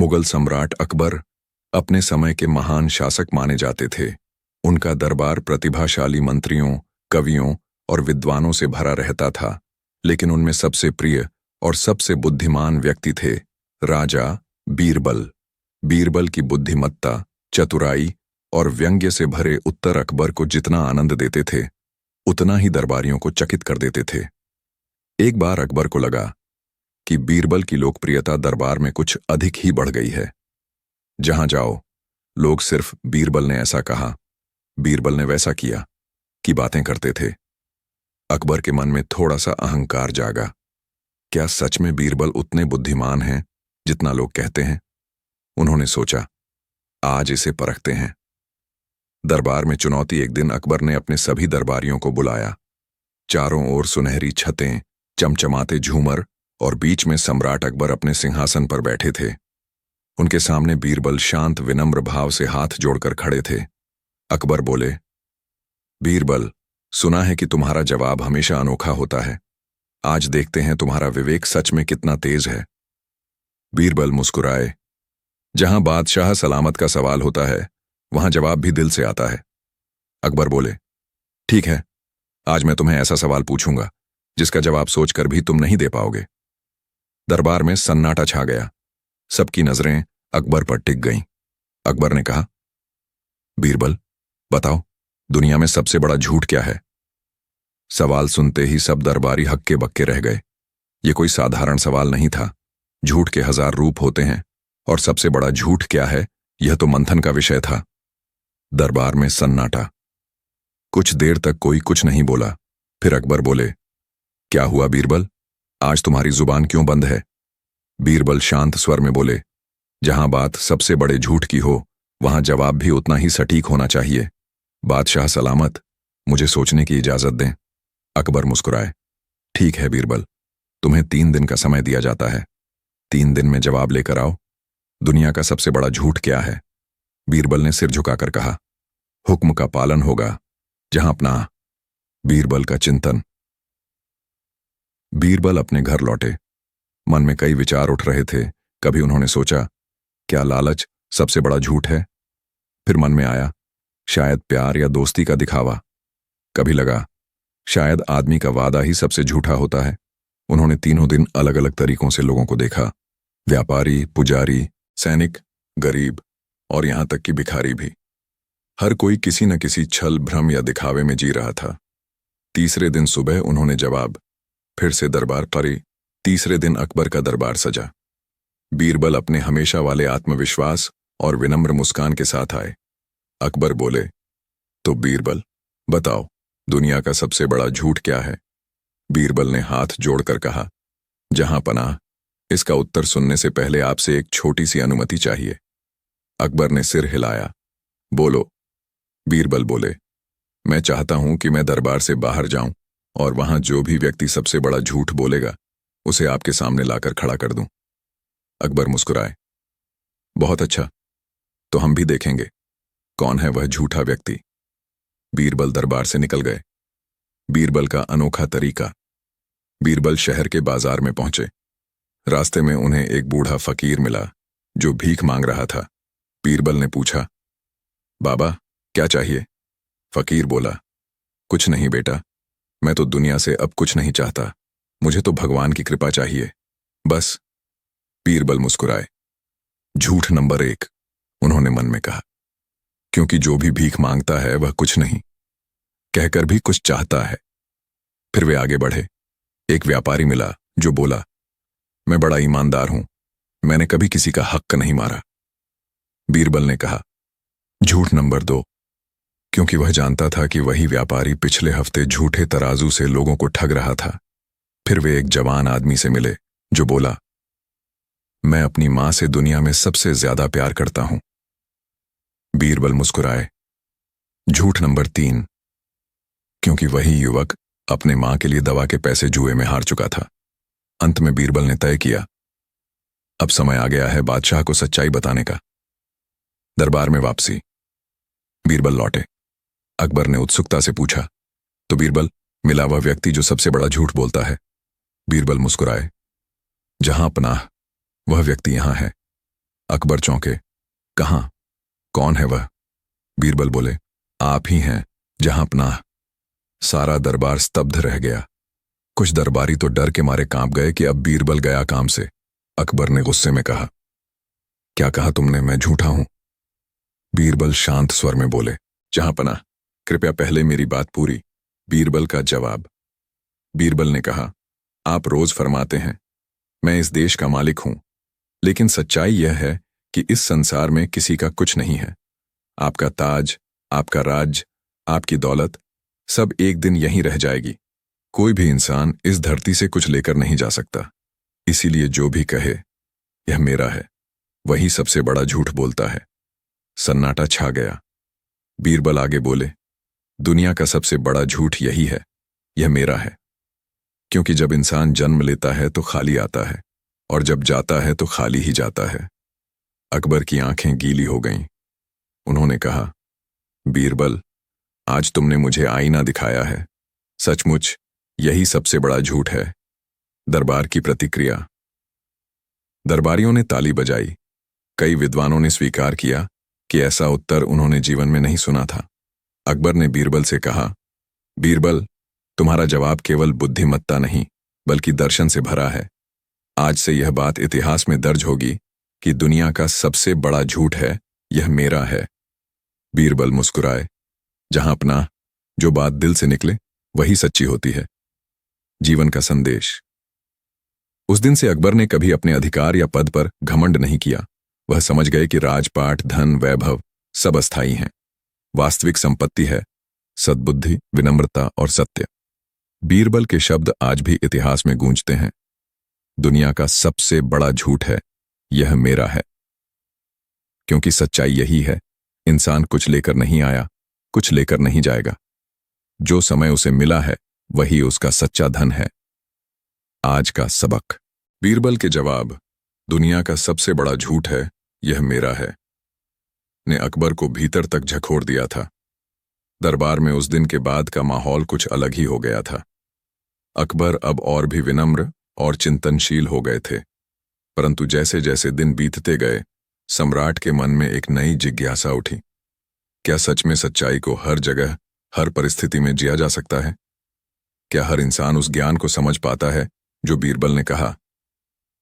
मुगल सम्राट अकबर अपने समय के महान शासक माने जाते थे। उनका दरबार प्रतिभाशाली मंत्रियों, कवियों और विद्वानों से भरा रहता था, लेकिन उनमें सबसे प्रिय और सबसे बुद्धिमान व्यक्ति थे राजा बीरबल। बीरबल की बुद्धिमत्ता, चतुराई और व्यंग्य से भरे उत्तर अकबर को जितना आनंद देते थे, उतना ही दरबारियों को चकित कर देते थे। एक बार अकबर को लगा कि बीरबल की लोकप्रियता दरबार में कुछ अधिक ही बढ़ गई है। जहां जाओ, लोग सिर्फ बीरबल ने ऐसा कहा, बीरबल ने वैसा किया की बातें करते थे। अकबर के मन में थोड़ा सा अहंकार जागा। क्या सच में बीरबल उतने बुद्धिमान हैं जितना लोग कहते हैं? उन्होंने सोचा, आज इसे परखते हैं। दरबार में चुनौती। एक दिन अकबर ने अपने सभी दरबारियों को बुलाया। चारों ओर सुनहरी छतें, चमचमाते झूमर और बीच में सम्राट अकबर अपने सिंहासन पर बैठे थे। उनके सामने बीरबल शांत विनम्र भाव से हाथ जोड़कर खड़े थे। अकबर बोले, बीरबल, सुना है कि तुम्हारा जवाब हमेशा अनोखा होता है। आज देखते हैं तुम्हारा विवेक सच में कितना तेज है। बीरबल मुस्कुराए। जहां बादशाह सलामत का सवाल होता है, वहां जवाब भी दिल से आता है। अकबर बोले, ठीक है, आज मैं तुम्हें ऐसा सवाल पूछूंगा जिसका जवाब सोचकर भी तुम नहीं दे पाओगे। दरबार में सन्नाटा छा गया। सबकी नजरें अकबर पर टिक गईं। अकबर ने कहा, बीरबल, बताओ, दुनिया में सबसे बड़ा झूठ क्या है? सवाल सुनते ही सब दरबारी हक्के बक्के रह गए। ये कोई साधारण सवाल नहीं था। झूठ के 1000 रूप होते हैं, और सबसे बड़ा झूठ क्या है, यह तो मंथन का विषय था। दरबार में सन्नाटा। कुछ देर तक कोई कुछ नहीं बोला। फिर अकबर बोले, क्या हुआ बीरबल, आज तुम्हारी जुबान क्यों बंद है? बीरबल शांत स्वर में बोले, जहां बात सबसे बड़े झूठ की हो, वहां जवाब भी उतना ही सटीक होना चाहिए। बादशाह सलामत, मुझे सोचने की इजाजत दें। अकबर मुस्कुराए। ठीक है बीरबल, तुम्हें 3 दिन का समय दिया जाता है। 3 दिन में जवाब लेकर आओ। दुनिया का सबसे बड़ा झूठ क्या है? बीरबल ने सिर झुकाकर कहा, हुक्म का पालन होगा, जहां अपना। बीरबल का चिंतन। बीरबल अपने घर लौटे। मन में कई विचार उठ रहे थे। कभी उन्होंने सोचा, क्या लालच सबसे बड़ा झूठ है? फिर मन में आया, शायद प्यार या दोस्ती का दिखावा। कभी लगा, शायद आदमी का वादा ही सबसे झूठा होता है। उन्होंने 3 दिन अलग अलग तरीकों से लोगों को देखा। व्यापारी, पुजारी, सैनिक, गरीब और यहां तक कि भिखारी भी। हर कोई किसी न किसी छल, भ्रम या दिखावे में जी रहा था। तीसरे दिन सुबह उन्होंने जवाब। फिर से दरबार परी। तीसरे दिन अकबर का दरबार सजा। बीरबल अपने हमेशा वाले आत्मविश्वास और विनम्र मुस्कान के साथ आए। अकबर बोले, तो बीरबल, बताओ, दुनिया का सबसे बड़ा झूठ क्या है? बीरबल ने हाथ जोड़कर कहा, जहां पनाह, इसका उत्तर सुनने से पहले आपसे एक छोटी सी अनुमति चाहिए। अकबर ने सिर हिलाया। बोलो। बीरबल बोले, मैं चाहता हूं कि मैं दरबार से बाहर जाऊं और वहां जो भी व्यक्ति सबसे बड़ा झूठ बोलेगा, उसे आपके सामने लाकर खड़ा कर दूं। अकबर मुस्कुराए। बहुत अच्छा, तो हम भी देखेंगे कौन है वह झूठा व्यक्ति। बीरबल दरबार से निकल गए। बीरबल का अनोखा तरीका। बीरबल शहर के बाजार में पहुंचे। रास्ते में उन्हें एक बूढ़ा फकीर मिला जो भीख मांग रहा था। बीरबल ने पूछा, बाबा, क्या चाहिए? फकीर बोला, कुछ नहीं बेटा, मैं तो दुनिया से अब कुछ नहीं चाहता। मुझे तो भगवान की कृपा चाहिए, बस। बीरबल मुस्कुराए। झूठ नंबर 1, उन्होंने मन में कहा, क्योंकि जो भी भीख मांगता है वह कुछ नहीं कहकर भी कुछ चाहता है। फिर वे आगे बढ़े। एक व्यापारी मिला जो बोला, मैं बड़ा ईमानदार हूं, मैंने कभी किसी का हक नहीं मारा। बीरबल ने कहा, झूठ नंबर 2, क्योंकि वह जानता था कि वही व्यापारी पिछले हफ्ते झूठे तराजू से लोगों को ठग रहा था। फिर वे एक जवान आदमी से मिले जो बोला, मैं अपनी मां से दुनिया में सबसे ज्यादा प्यार करता हूं। बीरबल मुस्कुराए। झूठ नंबर 3, क्योंकि वही युवक अपने मां के लिए दवा के पैसे जुए में हार चुका था। अंत में बीरबल ने तय किया, अब समय आ गया है बादशाह को सच्चाई बताने का। दरबार में वापसी। बीरबल लौटे। अकबर ने उत्सुकता से पूछा, तो बीरबल, मिला वह व्यक्ति जो सबसे बड़ा झूठ बोलता है? बीरबल मुस्कुराए। जहां पनाह, वह व्यक्ति यहां है। अकबर चौंके। कहाँ? कौन है वह? बीरबल बोले, आप ही हैं, जहांपनाह। सारा दरबार स्तब्ध रह गया। कुछ दरबारी तो डर के मारे कांप गए कि अब बीरबल गया काम से। अकबर ने गुस्से में कहा, क्या कहा तुमने? मैं झूठा हूं? बीरबल शांत स्वर में बोले, जहांपनाह, कृपया पहले मेरी बात पूरी। बीरबल का जवाब। बीरबल ने कहा, आप रोज फरमाते हैं मैं इस देश का मालिक हूं, लेकिन सच्चाई यह है कि इस संसार में किसी का कुछ नहीं है। आपका ताज, आपका राज, आपकी दौलत सब एक दिन यहीं रह जाएगी। कोई भी इंसान इस धरती से कुछ लेकर नहीं जा सकता। इसीलिए जो भी कहे यह मेरा है, वही सबसे बड़ा झूठ बोलता है। सन्नाटा छा गया। बीरबल आगे बोले, दुनिया का सबसे बड़ा झूठ यही है, यह मेरा है। क्योंकि जब इंसान जन्म लेता है तो खाली आता है, और जब जाता है तो खाली ही जाता है। अकबर की आंखें गीली हो गईं। उन्होंने कहा, बीरबल, आज तुमने मुझे आईना दिखाया है। सचमुच यही सबसे बड़ा झूठ है। दरबार की प्रतिक्रिया। दरबारियों ने ताली बजाई। कई विद्वानों ने स्वीकार किया कि ऐसा उत्तर उन्होंने जीवन में नहीं सुना था। अकबर ने बीरबल से कहा, बीरबल, तुम्हारा जवाब केवल बुद्धिमत्ता नहीं बल्कि दर्शन से भरा है। आज से यह बात इतिहास में दर्ज होगी कि दुनिया का सबसे बड़ा झूठ है, यह मेरा है। बीरबल मुस्कुराए। जहांपनाह, जो बात दिल से निकले वही सच्ची होती है। जीवन का संदेश। उस दिन से अकबर ने कभी अपने अधिकार या पद पर घमंड नहीं किया। वह समझ गए कि राजपाट, धन, वैभव सब अस्थायी हैं। वास्तविक संपत्ति है सद्बुद्धि, विनम्रता और सत्य। बीरबल के शब्द आज भी इतिहास में गूंजते हैं। दुनिया का सबसे बड़ा झूठ है, यह मेरा है। क्योंकि सच्चाई यही है, इंसान कुछ लेकर नहीं आया, कुछ लेकर नहीं जाएगा। जो समय उसे मिला है वही उसका सच्चा धन है। आज का सबक। बीरबल के जवाब, दुनिया का सबसे बड़ा झूठ है, यह मेरा है, ने अकबर को भीतर तक झकोर दिया था। दरबार में उस दिन के बाद का माहौल कुछ अलग ही हो गया था। अकबर अब और भी विनम्र और चिंतनशील हो गए थे। परंतु जैसे जैसे दिन बीतते गए, सम्राट के मन में एक नई जिज्ञासा उठी। क्या सच में सच्चाई को हर जगह, हर परिस्थिति में जिया जा सकता है? क्या हर इंसान उस ज्ञान को समझ पाता है जो बीरबल ने कहा?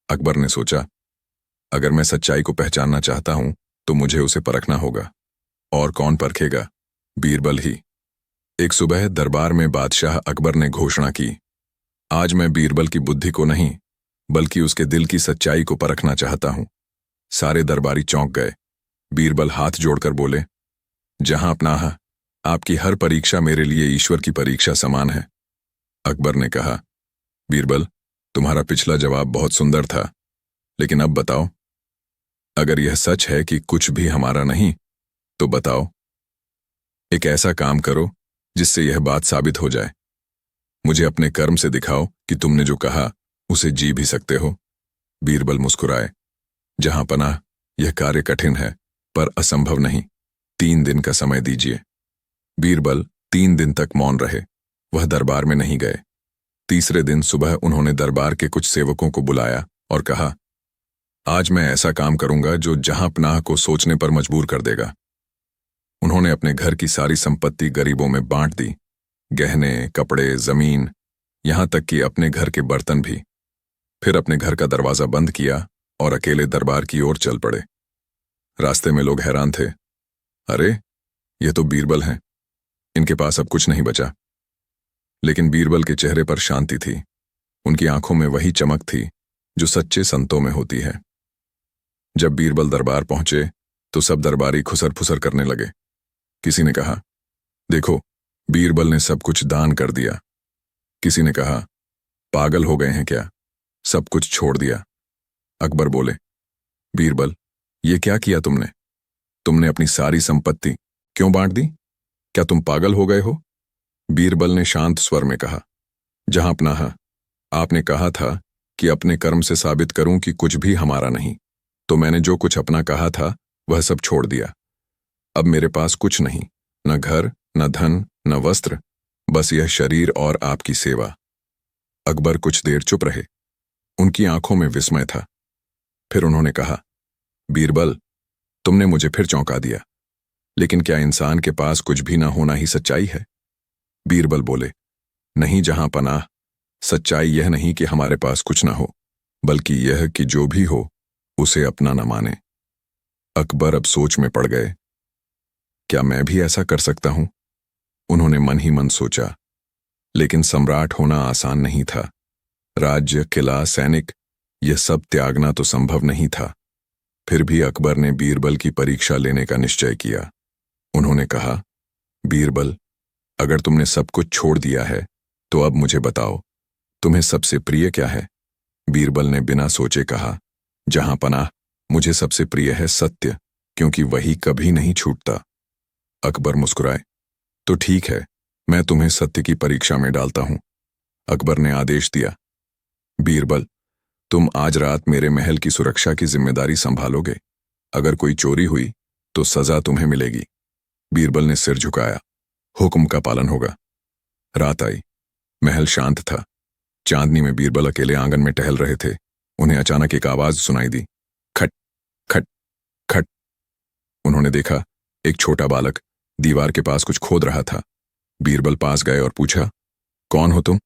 अकबर ने सोचा, अगर मैं सच्चाई को पहचानना चाहता हूं तो मुझे उसे परखना होगा। और कौन परखेगा? बीरबल ही। एक सुबह दरबार में बादशाह अकबर ने घोषणा की, आज मैं बीरबल की बुद्धि को नहीं बल्कि उसके दिल की सच्चाई को परखना चाहता हूं। सारे दरबारी चौंक गए। बीरबल हाथ जोड़कर बोले, जहांपनाह, आपकी हर परीक्षा मेरे लिए ईश्वर की परीक्षा समान है। अकबर ने कहा, बीरबल, तुम्हारा पिछला जवाब बहुत सुंदर था, लेकिन अब बताओ, अगर यह सच है कि कुछ भी हमारा नहीं, तो बताओ, एक ऐसा काम करो जिससे यह बात साबित हो जाए। मुझे अपने कर्म से दिखाओ कि तुमने जो कहा उसे जी भी सकते हो। बीरबल मुस्कुराए। जहांपनाह, यह कार्य कठिन है पर असंभव नहीं। 3 दिन का समय दीजिए। बीरबल 3 दिन तक मौन रहे। वह दरबार में नहीं गए। तीसरे दिन सुबह उन्होंने दरबार के कुछ सेवकों को बुलाया और कहा, आज मैं ऐसा काम करूंगा जो जहांपनाह को सोचने पर मजबूर कर देगा। उन्होंने अपने घर की सारी संपत्ति गरीबों में बांट दी, गहने, कपड़े, जमीन, यहां तक कि अपने घर के बर्तन भी। फिर अपने घर का दरवाजा बंद किया और अकेले दरबार की ओर चल पड़े। रास्ते में लोग हैरान थे। अरे, ये तो बीरबल हैं, इनके पास अब कुछ नहीं बचा। लेकिन बीरबल के चेहरे पर शांति थी। उनकी आंखों में वही चमक थी जो सच्चे संतों में होती है। जब बीरबल दरबार पहुंचे तो सब दरबारी खुसर फुसर करने लगे। किसी ने कहा, देखो, बीरबल ने सब कुछ दान कर दिया। किसी ने कहा, पागल हो गए हैं क्या, सब कुछ छोड़ दिया। अकबर बोले, बीरबल, ये क्या किया तुमने? तुमने अपनी सारी संपत्ति क्यों बांट दी? क्या तुम पागल हो गए हो? बीरबल ने शांत स्वर में कहा, जहांपनाह, आपने कहा था कि अपने कर्म से साबित करूं कि कुछ भी हमारा नहीं, तो मैंने जो कुछ अपना कहा था वह सब छोड़ दिया। अब मेरे पास कुछ नहीं, न घर, न धन, न वस्त्र, बस यह शरीर और आपकी सेवा। अकबर कुछ देर चुप रहे। उनकी आंखों में विस्मय था। फिर उन्होंने कहा, बीरबल, तुमने मुझे फिर चौंका दिया। लेकिन क्या इंसान के पास कुछ भी ना होना ही सच्चाई है? बीरबल बोले, नहीं जहां पनाह, सच्चाई यह नहीं कि हमारे पास कुछ ना हो, बल्कि यह कि जो भी हो उसे अपना न माने। अकबर अब सोच में पड़ गए। क्या मैं भी ऐसा कर सकता हूं? उन्होंने मन ही मन सोचा। लेकिन सम्राट होना आसान नहीं था। राज्य, किला, सैनिक, यह सब त्यागना तो संभव नहीं था। फिर भी अकबर ने बीरबल की परीक्षा लेने का निश्चय किया। उन्होंने कहा, बीरबल, अगर तुमने सब कुछ छोड़ दिया है तो अब मुझे बताओ, तुम्हें सबसे प्रिय क्या है? बीरबल ने बिना सोचे कहा, जहां पनाह, मुझे सबसे प्रिय है सत्य, क्योंकि वही कभी नहीं छूटता। अकबर मुस्कुराए, तो ठीक है, मैं तुम्हें सत्य की परीक्षा में डालता हूं। अकबर ने आदेश दिया, बीरबल, तुम आज रात मेरे महल की सुरक्षा की जिम्मेदारी संभालोगे। अगर कोई चोरी हुई तो सजा तुम्हें मिलेगी। बीरबल ने सिर झुकाया, हुक्म का पालन होगा। रात आई। महल शांत था। चांदनी में बीरबल अकेले आंगन में टहल रहे थे। उन्हें अचानक एक आवाज सुनाई दी, खट खट खट। उन्होंने देखा, एक छोटा बालक दीवार के पास कुछ खोद रहा था। बीरबल पास गए और पूछा, कौन हो तुम?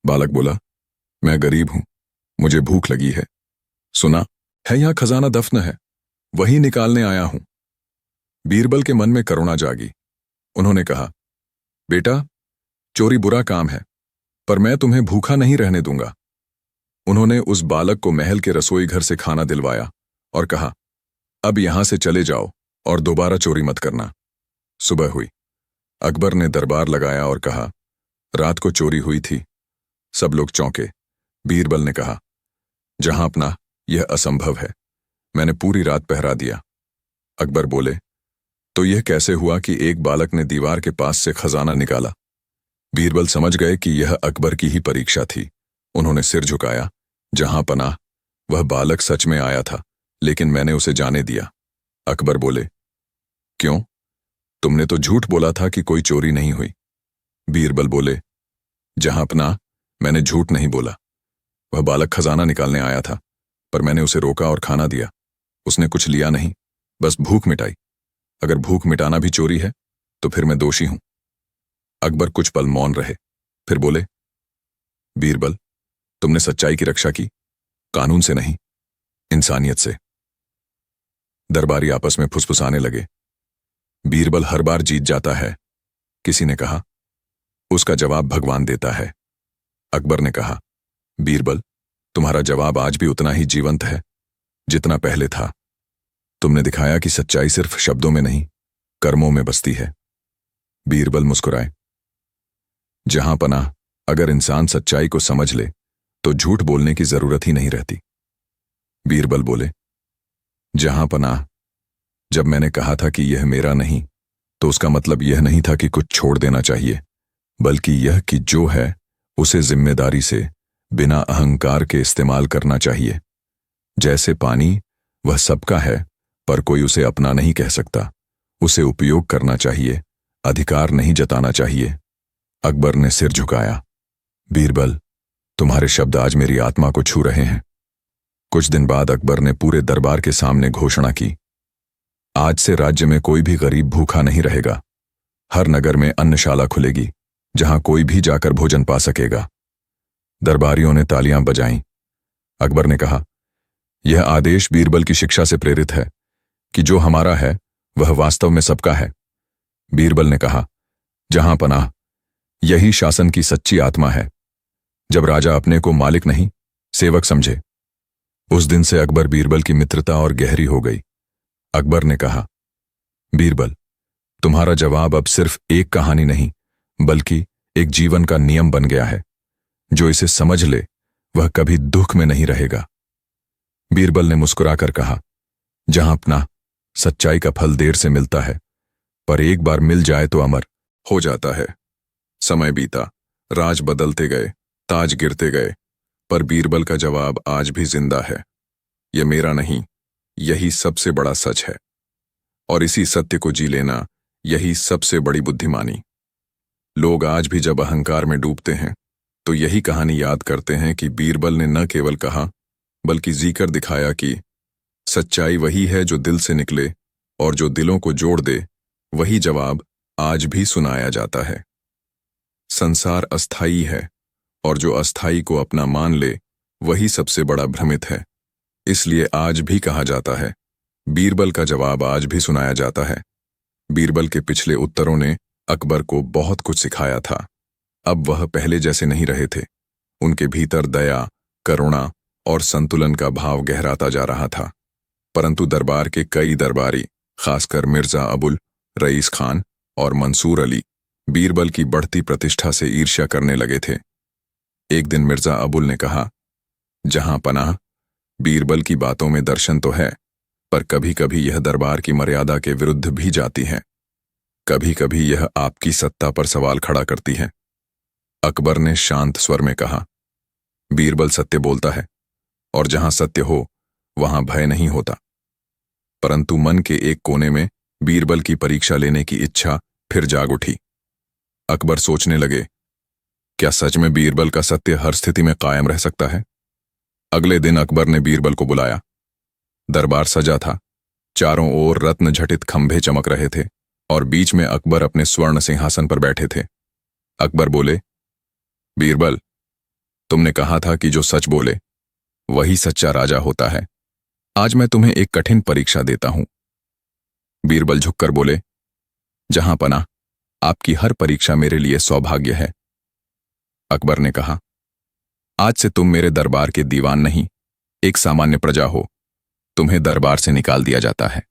बालक बोला, मैं गरीब हूं, मुझे भूख लगी है। सुना है यहां खजाना दफन है, वही निकालने आया हूं। बीरबल के मन में करुणा जागी। उन्होंने कहा, बेटा, चोरी बुरा काम है, पर मैं तुम्हें भूखा नहीं रहने दूंगा। उन्होंने उस बालक को महल के रसोई घर से खाना दिलवाया और कहा, अब यहां से चले जाओ और दोबारा चोरी मत करना। सुबह हुई। अकबर ने दरबार लगाया और कहा, रात को चोरी हुई थी। सब लोग चौंके। बीरबल ने कहा, जहां अपना, यह असंभव है, मैंने पूरी रात पहरा दिया। अकबर बोले, तो यह कैसे हुआ कि एक बालक ने दीवार के पास से खजाना निकाला? बीरबल समझ गए कि यह अकबर की ही परीक्षा थी। उन्होंने सिर झुकाया, जहां पनाह, वह बालक सच में आया था, लेकिन मैंने उसे जाने दिया। अकबर बोले, क्यों? तुमने तो झूठ बोला था कि कोई चोरी नहीं हुई। बीरबल बोले, जहां पनाह, मैंने झूठ नहीं बोला। वह बालक खजाना निकालने आया था, पर मैंने उसे रोका और खाना दिया। उसने कुछ लिया नहीं, बस भूख मिटाई। अगर भूख मिटाना भी चोरी है तो फिर मैं दोषी हूं। अकबर कुछ पल मौन रहे, फिर बोले, बीरबल, तुमने सच्चाई की रक्षा की, कानून से नहीं, इंसानियत से। दरबारी आपस में फुसफुसाने लगे। बीरबल हर बार जीत जाता है, किसी ने कहा। उसका जवाब भगवान देता है। अकबर ने कहा, बीरबल, तुम्हारा जवाब आज भी उतना ही जीवंत है जितना पहले था। तुमने दिखाया कि सच्चाई सिर्फ शब्दों में नहीं, कर्मों में बसती है। बीरबल मुस्कुराए, जहां पनाह, अगर इंसान सच्चाई को समझ ले तो झूठ बोलने की जरूरत ही नहीं रहती। बीरबल बोले, जहां पनाह, जब मैंने कहा था कि यह मेरा नहीं, तो उसका मतलब यह नहीं था कि कुछ छोड़ देना चाहिए, बल्कि यह कि जो है उसे जिम्मेदारी से, बिना अहंकार के इस्तेमाल करना चाहिए। जैसे पानी, वह सबका है, पर कोई उसे अपना नहीं कह सकता। उसे उपयोग करना चाहिए, अधिकार नहीं जताना चाहिए। अकबर ने सिर झुकाया। बीरबल, तुम्हारे शब्द आज मेरी आत्मा को छू रहे हैं। कुछ दिन बाद अकबर ने पूरे दरबार के सामने घोषणा की, आज से राज्य में कोई भी गरीब भूखा नहीं रहेगा। हर नगर में अन्नशाला खुलेगी, जहां कोई भी जाकर भोजन पा सकेगा। दरबारियों ने तालियां बजाईं। अकबर ने कहा, यह आदेश बीरबल की शिक्षा से प्रेरित है कि जो हमारा है वह वास्तव में सबका है। बीरबल ने कहा, जहां पनाह, यही शासन की सच्ची आत्मा है, जब राजा अपने को मालिक नहीं, सेवक समझे। उस दिन से अकबर बीरबल की मित्रता और गहरी हो गई। अकबर ने कहा, बीरबल, तुम्हारा जवाब अब सिर्फ एक कहानी नहीं, बल्कि एक जीवन का नियम बन गया है। जो इसे समझ ले वह कभी दुख में नहीं रहेगा। बीरबल ने मुस्कुराकर कहा, जहां अपना, सच्चाई का फल देर से मिलता है, पर एक बार मिल जाए तो अमर हो जाता है। समय बीता, राज बदलते गए, ताज गिरते गए, पर बीरबल का जवाब आज भी जिंदा है, यह मेरा नहीं, यही सबसे बड़ा सच है। और इसी सत्य को जी लेना, यही सबसे बड़ी बुद्धिमानी। लोग आज भी जब अहंकार में डूबते हैं तो यही कहानी याद करते हैं कि बीरबल ने न केवल कहा, बल्कि जीकर दिखाया कि सच्चाई वही है जो दिल से निकले, और जो दिलों को जोड़ दे, वही जवाब आज भी सुनाया जाता है। संसार अस्थायी है, और जो अस्थायी को अपना मान ले, वही सबसे बड़ा भ्रमित है। इसलिए आज भी कहा जाता है, बीरबल का जवाब आज भी सुनाया जाता है। बीरबल के पिछले उत्तरों ने अकबर को बहुत कुछ सिखाया था। अब वह पहले जैसे नहीं रहे थे। उनके भीतर दया, करुणा और संतुलन का भाव गहराता जा रहा था। परंतु दरबार के कई दरबारी, खासकर मिर्जा अबुल, रईस खान और मंसूर अली, बीरबल की बढ़ती प्रतिष्ठा से ईर्ष्या करने लगे थे। एक दिन मिर्जा अबुल ने कहा, जहां पनाह, बीरबल की बातों में दर्शन तो है, पर कभी कभी यह दरबार की मर्यादा के विरुद्ध भी जाती है। कभी कभी यह आपकी सत्ता पर सवाल खड़ा करती है। अकबर ने शांत स्वर में कहा, बीरबल सत्य बोलता है, और जहां सत्य हो वहां भय नहीं होता। परंतु मन के एक कोने में बीरबल की परीक्षा लेने की इच्छा फिर जाग उठी। अकबर सोचने लगे, क्या सच में बीरबल का सत्य हर स्थिति में कायम रह सकता है? अगले दिन अकबर ने बीरबल को बुलाया। दरबार सजा था। चारों ओर रत्न झटित खंभे चमक रहे थे, और बीच में अकबर अपने स्वर्ण सिंहासन पर बैठे थे। अकबर बोले, बीरबल, तुमने कहा था कि जो सच बोले वही सच्चा राजा होता है। आज मैं तुम्हें एक कठिन परीक्षा देता हूं। बीरबल झुककर बोले, जहां पनाह, आपकी हर परीक्षा मेरे लिए सौभाग्य है। अकबर ने कहा, आज से तुम मेरे दरबार के दीवान नहीं, एक सामान्य प्रजा हो। तुम्हें दरबार से निकाल दिया जाता है।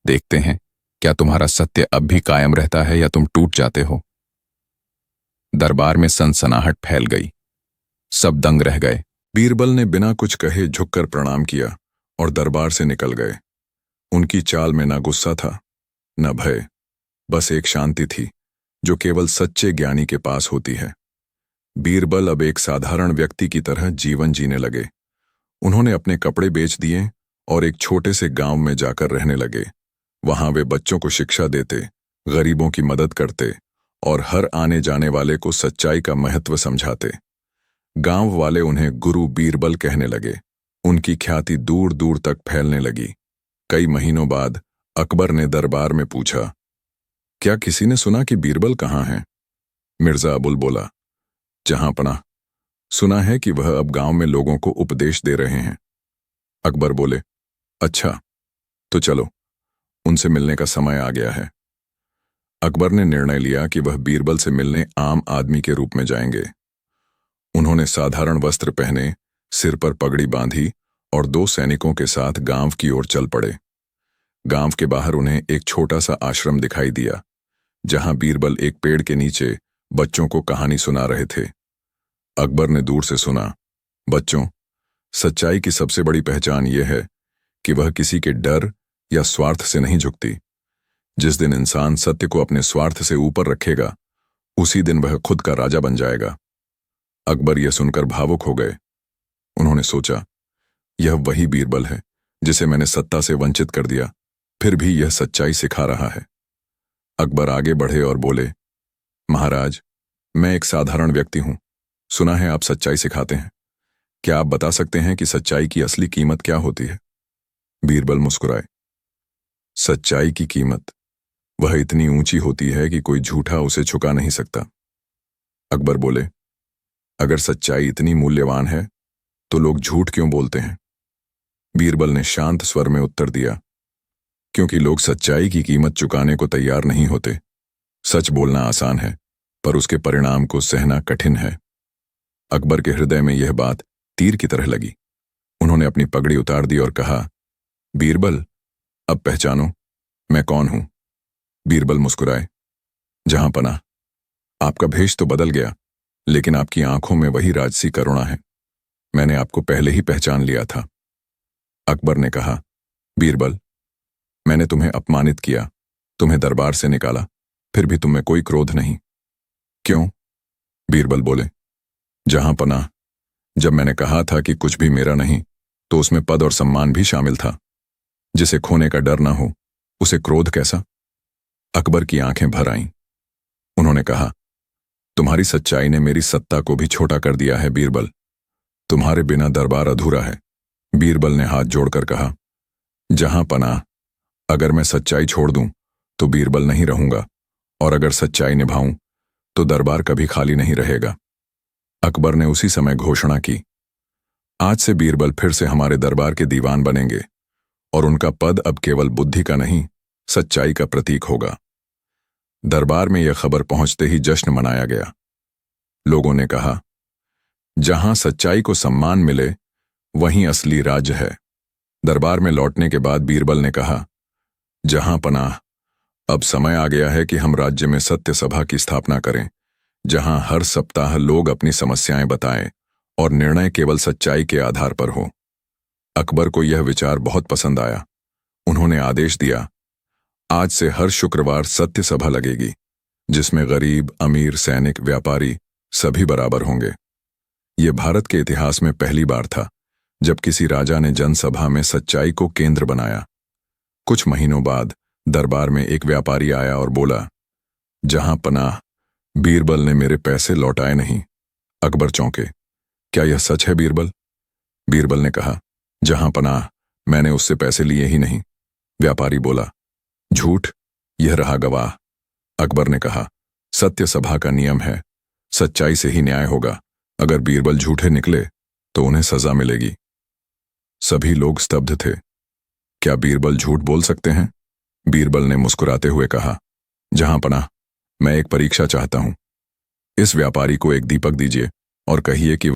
देखते हैं क्या तुम्हारा सत्य अब भी कायम रहता है या तुम टूट जाते हो। दरबार में सनसनाहट फैल गई। सब दंग रह गए। बीरबल ने बिना कुछ कहे झुककर प्रणाम किया और दरबार से निकल गए। उनकी चाल में न गुस्सा था, न भय, बस एक शांति थी जो केवल सच्चे ज्ञानी के पास होती है। बीरबल अब एक साधारण व्यक्ति की तरह जीवन जीने लगे। उन्होंने अपने कपड़े बेच दिए और एक छोटे से गांव में जाकर रहने लगे। वहां वे बच्चों को शिक्षा देते, गरीबों की मदद करते और हर आने जाने वाले को सच्चाई का महत्व समझाते। गांव वाले उन्हें गुरु बीरबल कहने लगे। उनकी ख्याति दूर दूर तक फैलने लगी। कई महीनों बाद अकबर ने दरबार में पूछा, क्या किसी ने सुना कि बीरबल कहाँ हैं? मिर्जा अबुल बोला, जहां पनाह, सुना है कि वह अब गांव में लोगों को उपदेश दे रहे हैं। अकबर बोले, अच्छा, तो चलो, उनसे मिलने का समय आ गया है। अकबर ने निर्णय लिया कि वह बीरबल से मिलने आम आदमी के रूप में जाएंगे। उन्होंने साधारण वस्त्र पहने, सिर पर पगड़ी बांधी और 2 सैनिकों के साथ गांव की ओर चल पड़े। गांव के बाहर उन्हें एक छोटा सा आश्रम दिखाई दिया, जहां बीरबल एक पेड़ के नीचे बच्चों को कहानी सुना रहे थे। अकबर ने दूर से सुना, बच्चों, सच्चाई की सबसे बड़ी पहचान यह है कि वह किसी के डर या स्वार्थ से नहीं झुकती। जिस दिन इंसान सत्य को अपने स्वार्थ से ऊपर रखेगा, उसी दिन वह खुद का राजा बन जाएगा। अकबर यह सुनकर भावुक हो गए। उन्होंने सोचा, यह वही बीरबल है जिसे मैंने सत्ता से वंचित कर दिया, फिर भी यह सच्चाई सिखा रहा है। अकबर आगे बढ़े और बोले, महाराज, मैं एक साधारण व्यक्ति हूं। सुना है आप सच्चाई सिखाते हैं। क्या आप बता सकते हैं कि सच्चाई की असली कीमत क्या होती है? बीरबल मुस्कुराए, सच्चाई की कीमत वह इतनी ऊंची होती है कि कोई झूठा उसे झुका नहीं सकता। अकबर बोले, अगर सच्चाई इतनी मूल्यवान है तो लोग झूठ क्यों बोलते हैं? बीरबल ने शांत स्वर में उत्तर दिया, क्योंकि लोग सच्चाई की कीमत चुकाने को तैयार नहीं होते। सच बोलना आसान है, पर उसके परिणाम को सहना कठिन है। अकबर के हृदय में यह बात तीर की तरह लगी। उन्होंने अपनी पगड़ी उतार दी और कहा, बीरबल, अब पहचानो मैं कौन हूं। बीरबल मुस्कुराए, जहां पनाह, आपका भेष तो बदल गया, लेकिन आपकी आंखों में वही राजसी करुणा है। मैंने आपको पहले ही पहचान लिया था। अकबर ने कहा, बीरबल, मैंने तुम्हें अपमानित किया, तुम्हें दरबार से निकाला, फिर भी तुम में कोई क्रोध नहीं। क्यों? बीरबल बोले, जहां पनाह, जब मैंने कहा था कि कुछ भी मेरा नहीं, तो उसमें पद और सम्मान भी शामिल था। जिसे खोने का डर ना हो, उसे क्रोध कैसा? अकबर की आंखें भर आईं। उन्होंने कहा, तुम्हारी सच्चाई ने मेरी सत्ता को भी छोटा कर दिया है बीरबल। तुम्हारे बिना दरबार अधूरा है। बीरबल ने हाथ जोड़कर कहा, जहां पनाह, अगर मैं सच्चाई छोड़ दूं तो बीरबल नहीं रहूंगा, और अगर सच्चाई निभाऊं तो दरबार कभी खाली नहीं रहेगा। अकबर ने उसी समय घोषणा की, आज से बीरबल फिर से हमारे दरबार के दीवान बनेंगे, और उनका पद अब केवल बुद्धि का नहीं, सच्चाई का प्रतीक होगा। दरबार में यह खबर पहुंचते ही जश्न मनाया गया। लोगों ने कहा, जहां सच्चाई को सम्मान मिले वहीं असली राज्य है। दरबार में लौटने के बाद बीरबल ने कहा, जहां पनाह, अब समय आ गया है कि हम राज्य में सत्य सभा की स्थापना करें, जहां हर सप्ताह लोग अपनी समस्याएं बताएं और निर्णय केवल सच्चाई के आधार पर हो। अकबर को यह विचार बहुत पसंद आया। उन्होंने आदेश दिया, आज से हर शुक्रवार सत्य सभा लगेगी, जिसमें गरीब, अमीर, सैनिक, व्यापारी सभी बराबर होंगे। ये भारत के इतिहास में पहली बार था जब किसी राजा ने जनसभा में सच्चाई को केंद्र बनाया। कुछ महीनों बाद दरबार में एक व्यापारी आया और बोला, जहां पनाह, बीरबल ने मेरे पैसे लौटाए नहीं। अकबर चौंके, क्या यह सच है बीरबल? बीरबल ने कहा, जहां पनाह, मैंने उससे पैसे लिए ही नहीं। व्यापारी बोला, झूठ, यह रहा गवाह। अकबर ने कहा, सत्य सभा का नियम है, सच्चाई से ही न्याय होगा। अगर बीरबल झूठे निकले तो उन्हें सजा मिलेगी। सभी लोग स्तब्ध थे। क्या बीरबल झूठ बोल सकते हैं? बीरबल ने मुस्कुराते हुए कहा, जहां पनाह, मैं एक परीक्षा चाहता हूं। इस व्यापारी को एक दीपक दीजिए और कहिए कि